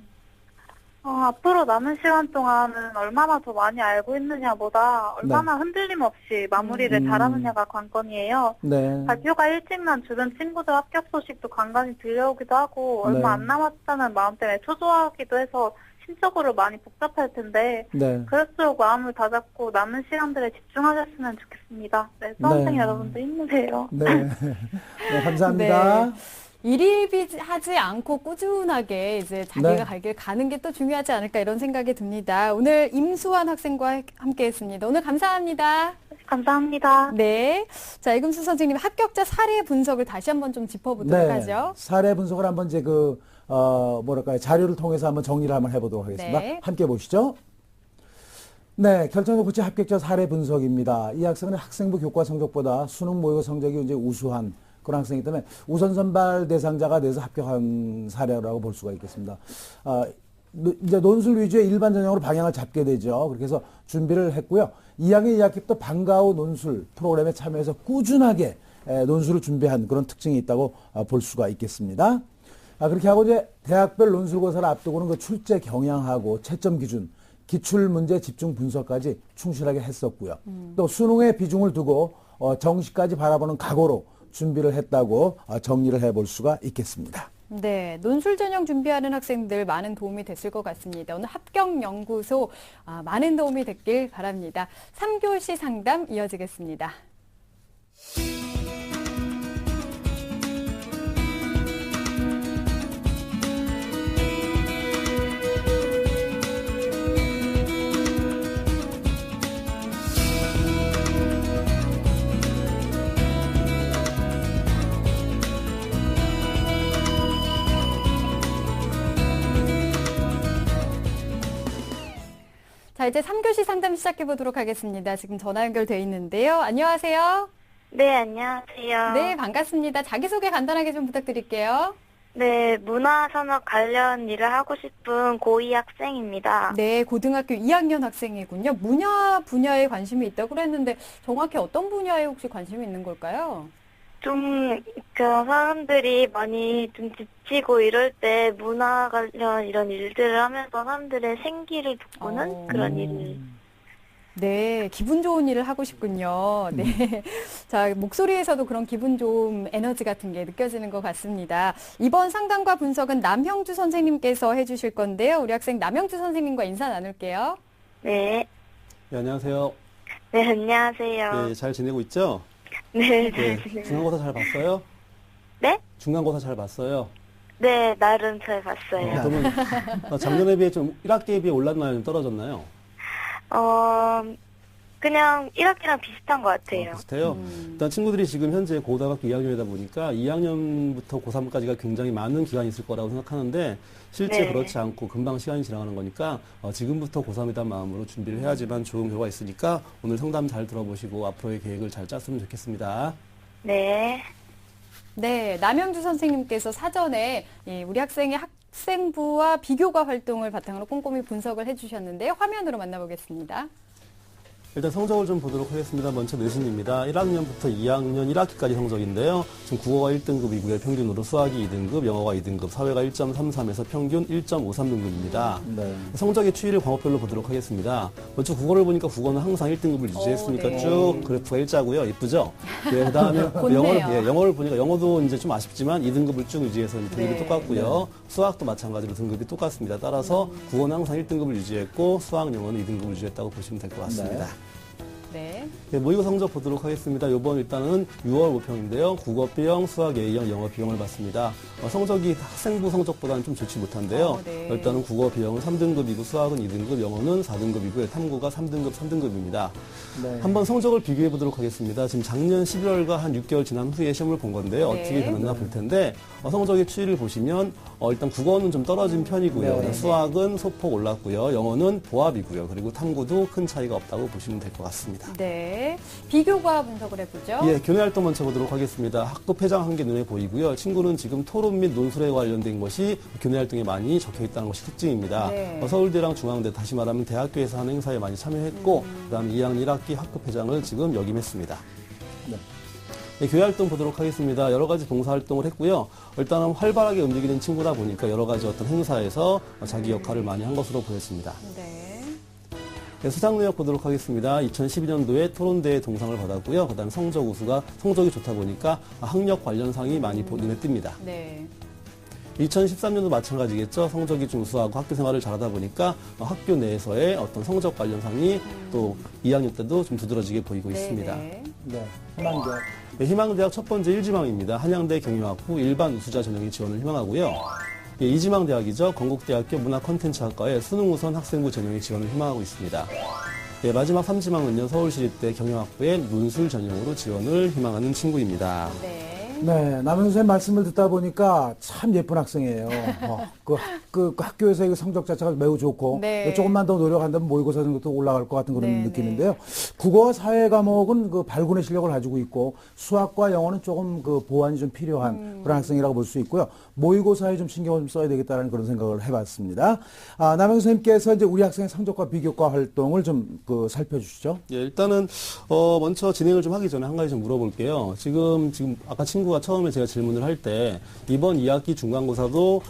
앞으로 남은 시간 동안은 얼마나 더 많이 알고 있느냐보다 얼마나 흔들림 없이 마무리를 잘하느냐가 관건이에요. 네. 발표가 일찍 난 주변 친구들 합격 소식도 간간히 들려오기도 하고 얼마 네. 안 남았다는 마음 때문에 초조하기도 해서 심적으로 많이 복잡할 텐데 네. 그럴수록 마음을 다잡고 남은 시간들에 집중하셨으면 좋겠습니다. 네, 수험생 네. 여러분들 힘내세요. 네. 네, 감사합니다. 네. 일일비하지 않고 꾸준하게 이제 자기가 네. 갈 길 가는 게 또 중요하지 않을까 이런 생각이 듭니다. 오늘 임수환 학생과 함께했습니다. 오늘 감사합니다. 감사합니다. 네. 자, 이금수 선생님 합격자 사례 분석을 다시 한번 좀 짚어보도록 하죠. 사례 분석을 한번 이제 자료를 통해서 한번 정리를 한번 해보도록 하겠습니다. 네. 함께 보시죠. 네, 결정적고치 합격자 사례 분석입니다. 이 학생은 학생부 교과 성적보다 수능 모의고 성적이 이제 우수한 그런 학생이기 때문에 우선 선발 대상자가 돼서 합격한 사례라고 볼 수가 있겠습니다. 이제 논술 위주의 일반 전형으로 방향을 잡게 되죠. 그렇게 해서 준비를 했고요. 2학년 2학기부터 방과후 논술 프로그램에 참여해서 꾸준하게 논술을 준비한 그런 특징이 있다고 볼 수가 있겠습니다. 그렇게 하고 이제 대학별 논술고사를 앞두고는 그 출제 경향하고 채점 기준, 기출 문제 집중 분석까지 충실하게 했었고요. 또 수능의 비중을 두고 정시까지 바라보는 각오로 준비를 했다고 정리를 해볼 수가 있겠습니다. 네, 논술 전형 준비하는 학생들 많은 도움이 됐을 것 같습니다. 오늘 합격연구소 많은 도움이 됐길 바랍니다. 3교시 상담 이어지겠습니다. 자, 이제 3교시 상담 시작해 보도록 하겠습니다. 지금 전화 연결돼 있는데요. 안녕하세요. 네, 안녕하세요. 네, 반갑습니다. 자기소개 간단하게 좀 부탁드릴게요. 네, 문화산업 관련 일을 하고 싶은 고2 학생입니다. 네, 고등학교 2학년 학생이군요. 분야에 관심이 있다고 그랬는데 정확히 어떤 분야에 혹시 관심이 있는 걸까요? 사람들이 많이 좀 지치고 이럴 때 문화 관련 이런 일들을 하면서 사람들의 생기를 돋구는 그런 일을. 네, 기분 좋은 일을 하고 싶군요. 네. 자, 목소리에서도 그런 기분 좋은 에너지 같은 게 느껴지는 것 같습니다. 이번 상담과 분석은 남형주 선생님께서 해주실 건데요. 우리 학생 남형주 선생님과 인사 나눌게요. 네. 네, 안녕하세요. 네, 안녕하세요. 네, 잘 지내고 있죠? 네. 네, 중간고사 잘 봤어요? 네? 중간고사 잘 봤어요? 네, 나름 잘 봤어요. 그러면 작년에 비해 좀 1학기에 비해 올랐나요? 좀 떨어졌나요? 그냥 1학기랑 비슷한 것 같아요. 비슷해요. 일단 친구들이 지금 현재 고등학교 2학년이다 보니까 2학년부터 고3까지가 굉장히 많은 기간이 있을 거라고 생각하는데 실제 네. 그렇지 않고 금방 시간이 지나가는 거니까 지금부터 고3이란 마음으로 준비를 해야지만 좋은 결과가 있으니까 오늘 상담 잘 들어보시고 앞으로의 계획을 잘 짰으면 좋겠습니다. 네. 네, 남영주 선생님께서 사전에 우리 학생의 학생부와 비교과 활동을 바탕으로 꼼꼼히 분석을 해주셨는데요. 화면으로 만나보겠습니다. 일단 성적을 좀 보도록 하겠습니다. 먼저 내신입니다. 1학년부터 2학년 1학기까지 성적인데요. 지금 국어가 1등급이고요. 평균으로 수학이 2등급, 영어가 2등급, 사회가 1.33에서 평균 1.53등급입니다. 네. 성적의 추이를 과목별로 보도록 하겠습니다. 먼저 국어를 보니까 국어는 항상 1등급을 유지했으니까 네. 쭉 그래프가 일자고요. 예쁘죠? 네, 그 다음에 곧네요. 영어를 보니까 영어도 이제 좀 아쉽지만 2등급을 쭉 유지해서 등급이 네. 똑같고요. 수학도 마찬가지로 등급이 똑같습니다. 따라서 국어는 항상 1등급을 유지했고 수학, 영어는 2등급을 유지했다고 보시면 될 것 같습니다. 네. 네, 모의고 성적 보도록 하겠습니다. 이번 일단은 6월 모평인데요. 국어 B형, 수학 A형, 영어 B형을 봤습니다. 성적이 학생부 성적보다는 좀 좋지 못한데요. 네. 일단은 국어 B형은 3등급이고 수학은 2등급, 영어는 4등급이고요. 탐구가 3등급, 3등급입니다. 네. 한번 성적을 비교해 보도록 하겠습니다. 지금 작년 11월과 한 6개월 지난 후에 시험을 본 건데요. 네. 어떻게 변했나 볼 텐데 성적의 추이를 보시면 일단 국어는 좀 떨어진 편이고요. 네. 수학은 소폭 올랐고요. 영어는 보합이고요. 그리고 탐구도 큰 차이가 없다고 보시면 될 것 같습니다. 네. 비교과 분석을 해보죠. 예, 교내 활동 먼저 보도록 하겠습니다. 학급 회장 한 개 눈에 보이고요. 친구는 지금 토론 및 논술에 관련된 것이 교내 활동에 많이 적혀 있다는 것이 특징입니다. 네. 서울대랑 중앙대, 다시 말하면 대학교에서 하는 행사에 많이 참여했고, 그다음에 2학년 1학기 학급 회장을 지금 역임했습니다. 네. 네, 교회 활동 보도록 하겠습니다. 여러 가지 봉사 활동을 했고요. 일단은 활발하게 움직이는 친구다 보니까 여러 가지 어떤 행사에서 자기 역할을 많이 한 것으로 보여집니다. 네. 네, 수상 내역 보도록 하겠습니다. 2012년도에 토론대회 동상을 받았고요. 그다음 성적이 좋다 보니까 학력 관련 상이 많이 눈에 띕니다. 네. 2013년도 마찬가지겠죠. 성적이 좀 우수하고 학교 생활을 잘하다 보니까 학교 내에서의 어떤 성적 관련 상이 또 2학년 때도 좀 두드러지게 보이고 있습니다. 네. 네. 희망대. 네, 희망대학 첫 번째 1지망입니다. 한양대 경영학부 일반 우수자 전형의 지원을 희망하고요. 예, 2지망 대학이죠. 건국대학교 문화콘텐츠학과에 수능 우선 학생부 전형의 지원을 희망하고 있습니다. 예, 마지막 3지망은요. 서울시립대 경영학부의 논술 전형으로 지원을 희망하는 친구입니다. 네. 네, 남현 선생님 말씀을 듣다 보니까 참 예쁜 학생이에요. 그 학교에서 이 성적 자체가 매우 좋고 네. 조금만 더 노력한다면 모의고사 정도 올라갈 것 같은 그런 네, 느낌인데요. 국어와 사회 과목은 그 발군의 실력을 가지고 있고 수학과 영어는 조금 그 보완이 좀 필요한 그런 학생이라고 볼 수 있고요. 모의고사에 좀 신경을 좀 써야 되겠다는 그런 생각을 해봤습니다. 남현 선생님께서 이제 우리 학생의 성적과 비교과 활동을 좀 그 살펴주시죠. 예, 일단은 먼저 진행을 좀 하기 전에 한 가지 좀 물어볼게요. 지금 아까 친구가 처음에 제가 질문을 할 때 이번 2학기 중간고사도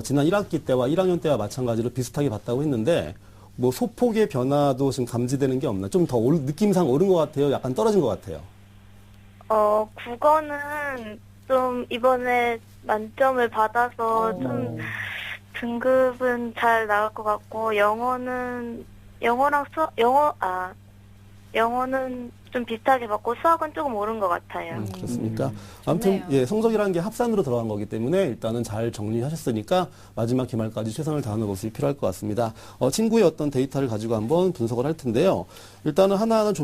지난 1학기 때와 1학년 때와 마찬가지로 비슷하게 봤다고 했는데 뭐 소폭의 변화도 지금 감지되는 게 없나? 좀 더 느낌상 오른 것 같아요. 약간 떨어진 것 같아요. 국어는 좀 이번에 만점을 받아서 좀 등급은 잘 나올 것 같고, 영어는 좀 비슷하게 받고 수학은 조금 오른 것 같아요. 그렇습니까? 아무튼 좋네요. 예, 성적이라는 게 합산으로 들어간 거기 때문에 일단은 잘 정리하셨으니까 마지막 기말까지 최선을 다하는 모습이 필요할 것 같습니다. 친구의 어떤 데이터를 가지고 한번 분석을 할 텐데요. 일단은 하나하나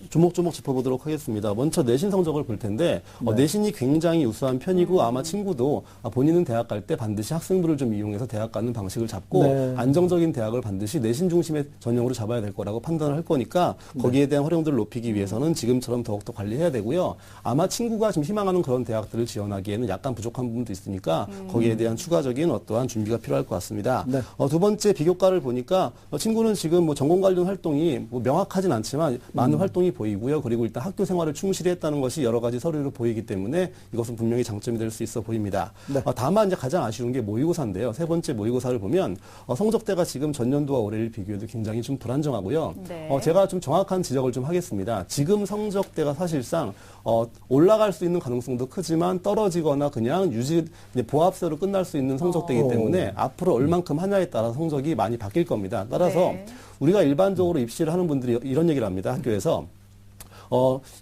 조목조목 짚어보도록 하겠습니다. 먼저 내신 성적을 볼 텐데 내신이 굉장히 우수한 편이고 아마 친구도 본인은 대학 갈 때 반드시 학생부를 좀 이용해서 대학 가는 방식을 잡고 네. 안정적인 대학을 반드시 내신 중심의 전형으로 잡아야 될 거라고 판단을 할 거니까 거기에 대한 활용도를 높이기 위해서는 지금처럼 더욱더 관리해야 되고요. 아마 친구가 지금 희망하는 그런 대학들을 지원하기에는 약간 부족한 부분도 있으니까 거기에 대한 추가적인 어떠한 준비가 필요할 것 같습니다. 네. 두 번째 비교과를 보니까 친구는 지금 뭐 전공 관련 활동이 뭐 명확하진 않지만 많은 활동이 보이고요. 그리고 일단 학교 생활을 충실히 했다는 것이 여러 가지 서류로 보이기 때문에 이것은 분명히 장점이 될 수 있어 보입니다. 네. 다만 이제 가장 아쉬운 게 모의고사인데요. 세 번째 모의고사를 보면 성적대가 지금 전년도와 올해를 비교해도 굉장히 좀 불안정하고요. 네. 제가 좀 정확한 지적을 좀 하겠습니다. 지금 성적대가 사실상 올라갈 수 있는 가능성도 크지만 떨어지거나 그냥 보합세로 끝날 수 있는 성적대이기 때문에 앞으로 얼만큼 하냐에 따라 성적이 많이 바뀔 겁니다. 따라서 네. 우리가 일반적으로 입시를 하는 분들이 이런 얘기를 합니다. 학교에서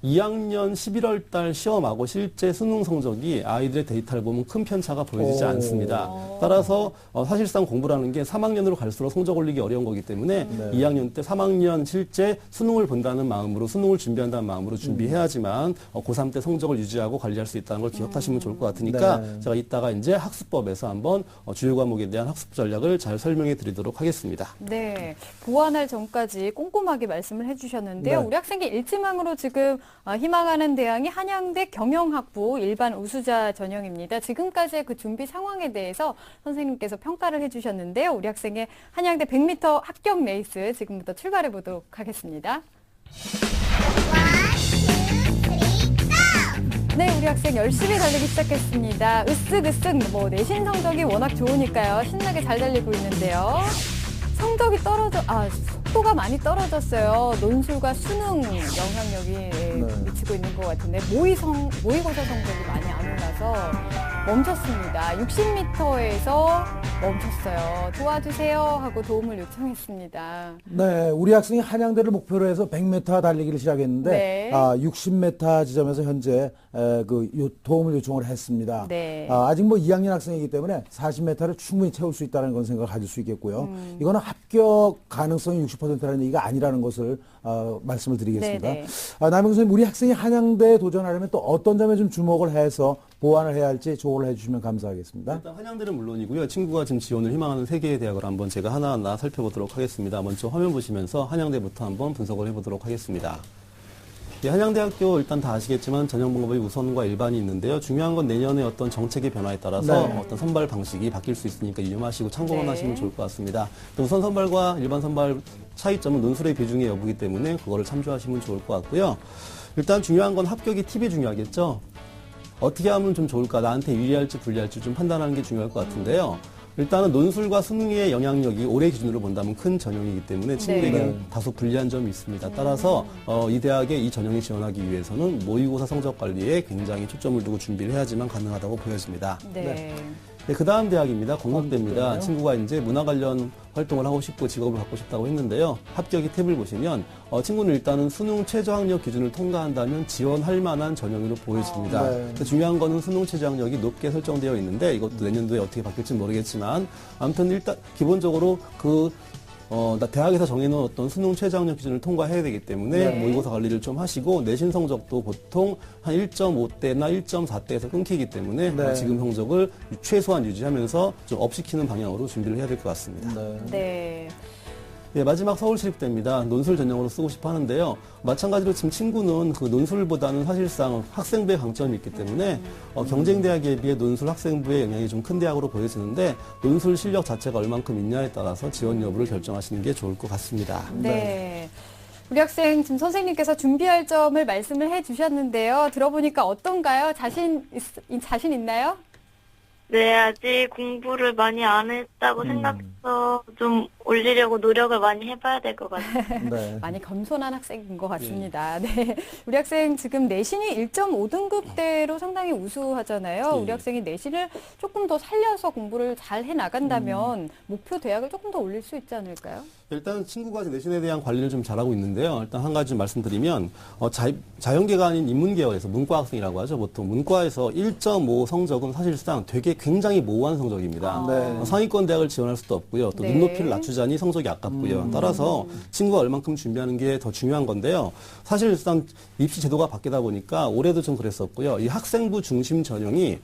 2학년 11월 달 시험하고 실제 수능 성적이 아이들의 데이터를 보면 큰 편차가 보여지지 않습니다. 따라서 사실상 공부라는 게 3학년으로 갈수록 성적 올리기 어려운 거기 때문에 2학년 때 3학년 실제 수능을 본다는 마음으로 수능을 준비한다는 마음으로 준비해야지만 고3 때 성적을 유지하고 관리할 수 있다는 걸 기억하시면 좋을 것 같으니까 네. 제가 이따가 이제 학습법에서 한번 주요 과목에 대한 학습 전략을 잘 설명해 드리도록 하겠습니다. 네, 보완할 전까지 꼼꼼하게 말씀을 해주셨는데요. 네. 우리 학생이 일지망으로 지금 희망하는 대학이 한양대 경영학부 일반 우수자 전형입니다. 지금까지의 그 준비 상황에 대해서 선생님께서 평가를 해주셨는데요. 우리 학생의 한양대 100m 합격 레이스 지금부터 출발해 보도록 하겠습니다. 네, 우리 학생 열심히 달리기 시작했습니다. 으쓱으쓱 내신 성적이 워낙 좋으니까요. 신나게 잘 달리고 있는데요. 성적이 속도가 많이 떨어졌어요. 논술과 수능 영향력이 미치고 있는 것 같은데 모의고사 성적이 많이 안 올라서 멈췄습니다. 60m에서 멈췄어요. 도와주세요 하고 도움을 요청했습니다. 네, 우리 학생이 한양대를 목표로 해서 100m 달리기를 시작했는데 네. 60m 지점에서 현재 도움을 요청을 했습니다. 네. 아직 2학년 학생이기 때문에 40m를 충분히 채울 수 있다는 그런 생각을 가질 수 있겠고요. 이거는 합격 가능성이 60%라는 얘기가 아니라는 것을 말씀을 드리겠습니다. 네네. 남영 선생님, 우리 학생이 한양대에 도전하려면 또 어떤 점에 좀 주목을 해서 보완을 해야 할지 조언을 해주시면 감사하겠습니다. 일단 한양대는 물론이고요. 친구가 지금 지원을 희망하는 3개의 대학을 한번 제가 하나하나 살펴보도록 하겠습니다. 먼저 화면 보시면서 한양대부터 한번 분석을 해보도록 하겠습니다. 예, 한양대학교 일단 다 아시겠지만 전형분업의 우선과 일반이 있는데요. 중요한 건 내년에 어떤 정책의 변화에 따라서 네. 어떤 선발 방식이 바뀔 수 있으니까 유념하시고 참고만 네. 하시면 좋을 것 같습니다. 우선 선발과 일반 선발 차이점은 논술의 비중의 여부이기 때문에 그거를 참조하시면 좋을 것 같고요. 일단 중요한 건 합격이 팁이 중요하겠죠. 어떻게 하면 좀 좋을까, 나한테 유리할지 불리할지 좀 판단하는 게 중요할 것 같은데요. 일단은 논술과 수능의 영향력이 올해 기준으로 본다면 큰 전형이기 때문에 친구에게는 네. 다소 불리한 점이 있습니다. 따라서 이 대학에 이 전형에 지원하기 위해서는 모의고사 성적 관리에 굉장히 초점을 두고 준비를 해야지만 가능하다고 보여집니다. 네. 네, 그 다음 대학입니다. 건국대입니다. 건국대요? 친구가 이제 문화 관련 활동을 하고 싶고 직업을 갖고 싶다고 했는데요. 합격이 탭을 보시면 친구는 일단은 수능 최저학력 기준을 통과한다면 지원할 만한 전형으로 보여집니다. 네. 중요한 거는 수능 최저학력이 높게 설정되어 있는데 이것도 내년도에 어떻게 바뀔지 모르겠지만 아무튼 일단 기본적으로 대학에서 정해놓은 어떤 수능 최저학력 기준을 통과해야 되기 때문에 네. 모의고사 관리를 좀 하시고 내신 성적도 보통 한 1.5대나 1.4대에서 끊기기 때문에 네. 지금 성적을 최소한 유지하면서 좀 업시키는 방향으로 준비를 해야 될 것 같습니다. 네. 네. 예, 마지막 서울시립대입니다. 논술 전형으로 쓰고 싶어 하는데요. 마찬가지로 지금 친구는 그 논술보다는 사실상 학생부의 강점이 있기 때문에 경쟁대학에 비해 논술 학생부의 영향이 좀 큰 대학으로 보여지는데 논술 실력 자체가 얼만큼 있냐에 따라서 지원 여부를 결정하시는 게 좋을 것 같습니다. 네. 우리 학생 지금 선생님께서 준비할 점을 말씀을 해주셨는데요. 들어보니까 어떤가요? 자신 있나요? 네, 아직 공부를 많이 안 했다고 생각해서 좀 올리려고 노력을 많이 해봐야 될 것 같아요. 네. 많이 겸손한 학생인 것 같습니다. 네. 우리 학생 지금 내신이 1.5등급대로 상당히 우수하잖아요. 네. 우리 학생이 내신을 조금 더 살려서 공부를 잘 해나간다면 목표 대학을 조금 더 올릴 수 있지 않을까요? 일단 친구가 내신에 대한 관리를 좀 잘하고 있는데요. 일단 한 가지 좀 말씀드리면 자연계가 아닌 인문계열에서 문과 학생이라고 하죠. 보통 문과에서 1.5 성적은 사실상 되게 굉장히 모호한 성적입니다. 네. 상위권 대학을 지원할 수도 없고요. 또 네. 눈높이를 낮추자니 성적이 아깝고요. 따라서 친구가 얼만큼 준비하는 게 더 중요한 건데요. 사실상 입시 제도가 바뀌다 보니까 올해도 좀 그랬었고요. 이 학생부 중심 전형이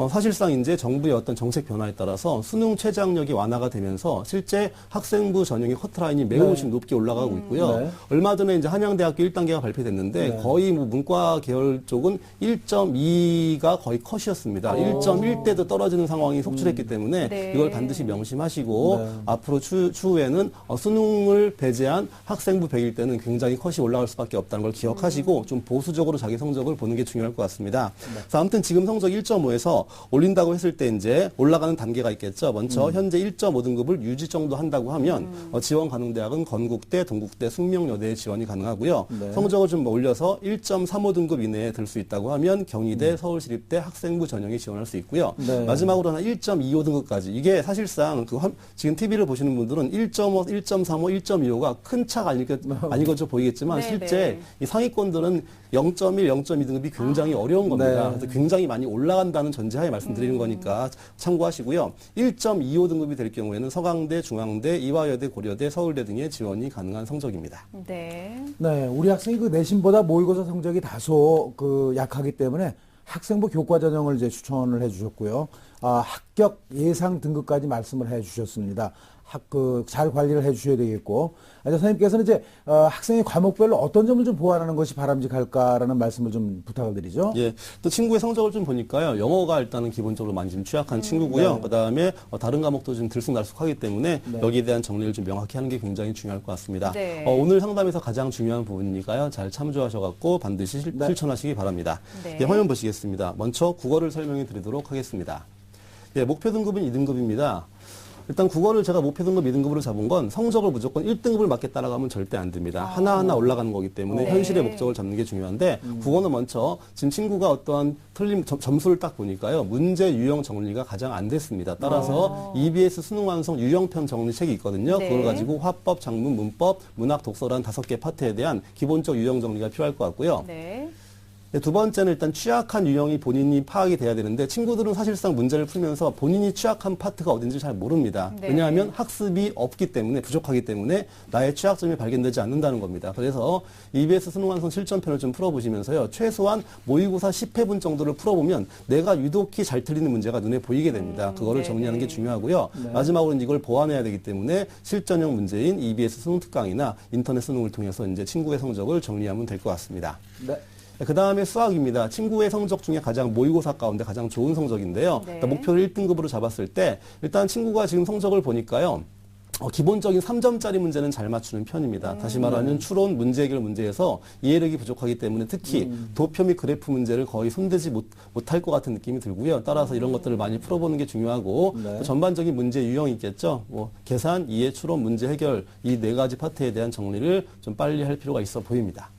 사실상 이제 정부의 어떤 정책 변화에 따라서 수능 최저학력이 완화가 되면서 실제 학생부 전형의 커트라인이 매우 네. 지금 높게 올라가고 있고요. 네. 얼마 전에 이제 한양대학교 1단계가 발표됐는데 네. 거의 뭐 문과 계열 쪽은 1.2가 거의 컷이었습니다. 1.1대도 떨어지는 상황이 속출했기 때문에 네. 이걸 반드시 명심하시고 네. 앞으로 추후에는 수능을 배제한 학생부 100일 때는 굉장히 컷이 올라갈 수밖에 없다는 걸 기억하시고 좀 보수적으로 자기 성적을 보는 게 중요할 것 같습니다. 그래서 아무튼 지금 성적 1.5에서 올린다고 했을 때 이제 올라가는 단계가 있겠죠. 먼저 현재 1.5등급을 유지 정도 한다고 하면 지원 가능 대학은 건국대, 동국대, 숙명여대에 지원이 가능하고요. 네. 성적을 좀 올려서 1.35등급 이내에 들 수 있다고 하면 경희대, 서울시립대 학생부 전형에 지원할 수 있고요. 네. 마지막으로 하나 1.25등급까지. 이게 사실상 지금 TV를 보시는 분들은 1.5, 1.35, 1.25가 큰 차가 아니겠죠 보이겠지만 네, 실제 네. 이 상위권들은 0.1, 0.2등급이 굉장히 어려운 겁니다. 네. 그래서 굉장히 많이 올라간다는 전제하에 말씀드리는 거니까 참고하시고요. 1.25등급이 될 경우에는 서강대, 중앙대, 이화여대, 고려대, 서울대 등의 지원이 가능한 성적입니다. 네. 네, 우리 학생이 그 내신보다 모의고사 성적이 다소 약하기 때문에 학생부 교과 전형을 이제 추천을 해주셨고요. 합격 예상 등급까지 말씀을 해주셨습니다. 잘 관리를 해주셔야 되겠고, 선생님께서는 이제 학생의 과목별로 어떤 점을 좀 보완하는 것이 바람직할까라는 말씀을 좀 부탁을 드리죠. 예, 또 친구의 성적을 좀 보니까요. 영어가 일단은 기본적으로 많이 좀 취약한 친구고요. 네. 그다음에 다른 과목도 좀 들쑥날쑥하기 때문에 네. 여기에 대한 정리를 좀 명확히 하는 게 굉장히 중요할 것 같습니다. 네. 오늘 상담에서 가장 중요한 부분이니까요. 잘 참조하셔갖고 반드시 네. 실천하시기 바랍니다. 네. 예, 화면 보시겠습니다. 먼저 국어를 설명해 드리도록 하겠습니다. 예, 목표 등급은 2등급입니다. 일단 국어를 제가 목표 등급 2등급으로 잡은 건 성적을 무조건 1등급을 맞게 따라가면 절대 안 됩니다. 하나하나 올라가는 거기 때문에 네. 현실의 목적을 잡는 게 중요한데 국어는 먼저 지금 친구가 어떠한 점수를 딱 보니까요. 문제 유형 정리가 가장 안 됐습니다. 따라서 EBS 수능 완성 유형편 정리책이 있거든요. 네. 그걸 가지고 화법, 작문, 문법, 문학, 독서라는 5개 파트에 대한 기본적 유형 정리가 필요할 것 같고요. 네. 두 번째는 일단 취약한 유형이 본인이 파악이 돼야 되는데 친구들은 사실상 문제를 풀면서 본인이 취약한 파트가 어딘지 잘 모릅니다. 네. 왜냐하면 학습이 없기 때문에 부족하기 때문에 나의 취약점이 발견되지 않는다는 겁니다. 그래서 EBS 수능 완성 실전편을 좀 풀어보시면서요. 최소한 모의고사 10회분 정도를 풀어보면 내가 유독히 잘 틀리는 문제가 눈에 보이게 됩니다. 그거를 네, 정리하는 게 네. 중요하고요. 네. 마지막으로 이걸 보완해야 되기 때문에 실전형 문제인 EBS 수능 특강이나 인터넷 수능을 통해서 이제 친구의 성적을 정리하면 될 것 같습니다. 네. 그 다음에 수학입니다. 친구의 성적 중에 가장 모의고사 가운데 가장 좋은 성적인데요. 네. 그러니까 목표를 1등급으로 잡았을 때 일단 친구가 지금 성적을 보니까요. 기본적인 3점짜리 문제는 잘 맞추는 편입니다. 다시 말하면 추론, 문제 해결 문제에서 이해력이 부족하기 때문에 특히 도표 및 그래프 문제를 거의 손대지 못할 것 같은 느낌이 들고요. 따라서 이런 것들을 많이 풀어보는 게 중요하고 네. 또 전반적인 문제 유형이 있겠죠. 뭐 계산, 이해, 추론, 문제 해결 이 4가지 파트에 대한 정리를 좀 빨리 할 필요가 있어 보입니다.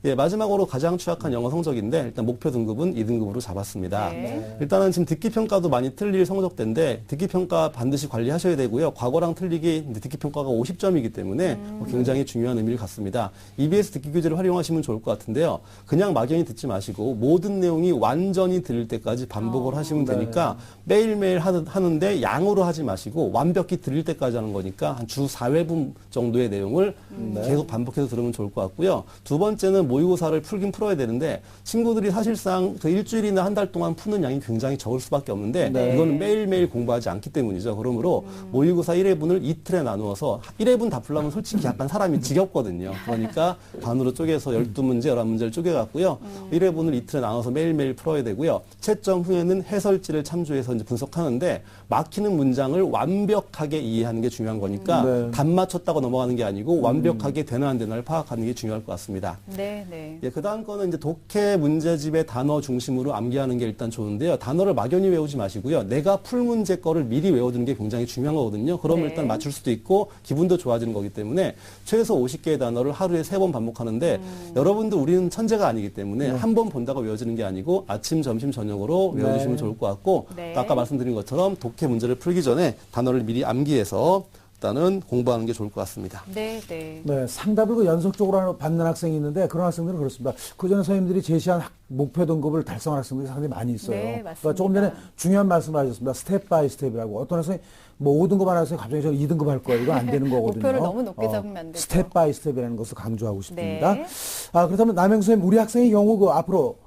예, 마지막으로 가장 취약한 영어 성적인데 일단 목표 등급은 2등급으로 잡았습니다. 네. 일단은 지금 듣기평가도 많이 틀릴 성적대인데 듣기평가 반드시 관리하셔야 되고요. 과거랑 틀리기 듣기평가가 50점이기 때문에 굉장히 중요한 의미를 갖습니다. EBS 듣기교재를 활용하시면 좋을 것 같은데요. 그냥 막연히 듣지 마시고 모든 내용이 완전히 들릴 때까지 반복을 하시면 네. 되니까 매일매일 하는데 양으로 하지 마시고 완벽히 들릴 때까지 하는 거니까 한 주 4회분 정도의 내용을 계속 반복해서 들으면 좋을 것 같고요. 두 번째는 모의고사를 풀긴 풀어야 되는데 친구들이 사실상 그 일주일이나 한 달 동안 푸는 양이 굉장히 적을 수밖에 없는데 네. 이거는 매일매일 공부하지 않기 때문이죠. 그러므로 모의고사 1회분을 이틀에 나누어서 1회분 다 풀려면 솔직히 약간 사람이 지겹거든요. 그러니까 반으로 쪼개서 12문제, 11문제를 쪼개갖고요. 1회분을 이틀에 나눠서 매일매일 풀어야 되고요. 채점 후에는 해설지를 참조해서 이제 분석하는데 막히는 문장을 완벽하게 이해하는 게 중요한 거니까 네. 답 맞췄다고 넘어가는 게 아니고 완벽하게 되나 안 되나를 파악하는 게 중요할 것 같습니다. 네, 네. 예, 그 다음 거는 이제 독해 문제집의 단어 중심으로 암기하는 게 일단 좋은데요. 단어를 막연히 외우지 마시고요. 내가 풀 문제 거를 미리 외워두는 게 굉장히 중요한 거거든요. 그러면 네. 일단 맞출 수도 있고 기분도 좋아지는 거기 때문에 최소 50개의 단어를 하루에 3번 반복하는데 여러분도 우리는 천재가 아니기 때문에 한 번 본다고 외워지는 게 아니고 아침, 점심, 저녁으로 외워주시면 네. 좋을 것 같고 네. 또 아까 말씀드린 것처럼 독해 문제를 풀기 전에 단어를 미리 암기해서 일단은 공부하는 게 좋을 것 같습니다. 네, 네. 네, 상담을 그 연속적으로 받는 학생이 있는데 그런 학생들은 그렇습니다. 그 전에 선생님들이 제시한 목표 등급을 달성한 학생들이 상당히 많이 있어요. 네, 맞습니다. 그러니까 조금 전에 중요한 말씀을 하셨습니다. 스텝 바이 스텝이라고. 어떤 학생이 뭐 5등급 하나 학생이 갑자기 저 2등급 할 거예요. 이건 안 되는 거거든요. 목표를 너무 높게 잡으면 안 되죠. 스텝 바이 스텝이라는 것을 강조하고 싶습니다. 네. 그렇다면 남영 선생님, 우리 학생의 경우 그 앞으로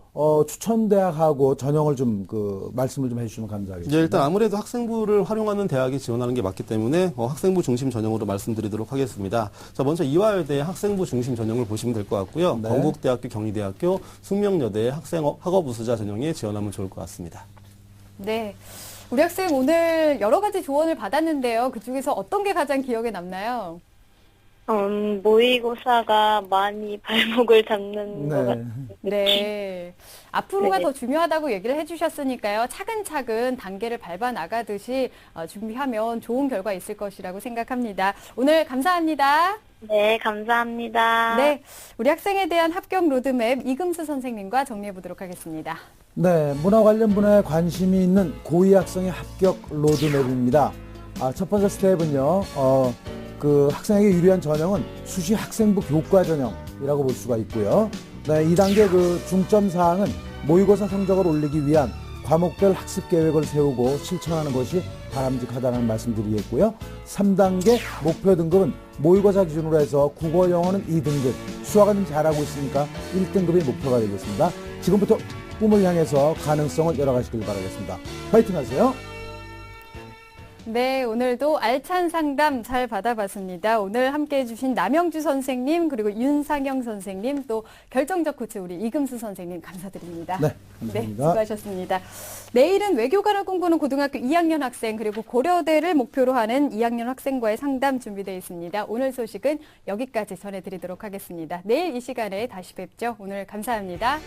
추천 대학하고 전형을 좀 말씀을 좀 해주시면 감사하겠습니다. 예, 일단 아무래도 학생부를 활용하는 대학에 지원하는 게 맞기 때문에 학생부 중심 전형으로 말씀드리도록 하겠습니다. 자, 먼저 이화여대의 학생부 중심 전형을 보시면 될 것 같고요. 네. 건국대학교, 경희대학교, 숙명여대의 학업우수자 전형에 지원하면 좋을 것 같습니다. 네. 우리 학생 오늘 여러 가지 조언을 받았는데요. 그중에서 어떤 게 가장 기억에 남나요? 모의고사가 많이 발목을 잡는 것 같아요. 네. 앞으로가 네. 더 중요하다고 얘기를 해주셨으니까요. 차근차근 단계를 밟아 나가듯이 준비하면 좋은 결과 있을 것이라고 생각합니다. 오늘 감사합니다. 네, 감사합니다. 네. 우리 학생에 대한 합격 로드맵 이금수 선생님과 정리해 보도록 하겠습니다. 네, 문화 관련 분야에 관심이 있는 고2 학생의 합격 로드맵입니다. 첫 번째 스텝은요, 그 학생에게 유리한 전형은 수시 학생부 교과 전형이라고 볼 수가 있고요. 네, 2단계 그 중점 사항은 모의고사 성적을 올리기 위한 과목별 학습 계획을 세우고 실천하는 것이 바람직하다는 말씀드리겠고요. 3단계 목표 등급은 모의고사 기준으로 해서 국어, 영어는 2등급, 수학은 좀 잘하고 있으니까 1등급이 목표가 되겠습니다. 지금부터 꿈을 향해서 가능성을 열어가시길 바라겠습니다. 파이팅 하세요. 네, 오늘도 알찬 상담 잘 받아봤습니다. 오늘 함께해 주신 남영주 선생님, 그리고 윤상영 선생님, 또 결정적 코치 우리 이금수 선생님 감사드립니다. 네, 감사합니다. 수고하셨습니다. 내일은 외교관을 꿈꾸는 고등학교 2학년 학생, 그리고 고려대를 목표로 하는 2학년 학생과의 상담 준비되어 있습니다. 오늘 소식은 여기까지 전해드리도록 하겠습니다. 내일 이 시간에 다시 뵙죠. 오늘 감사합니다.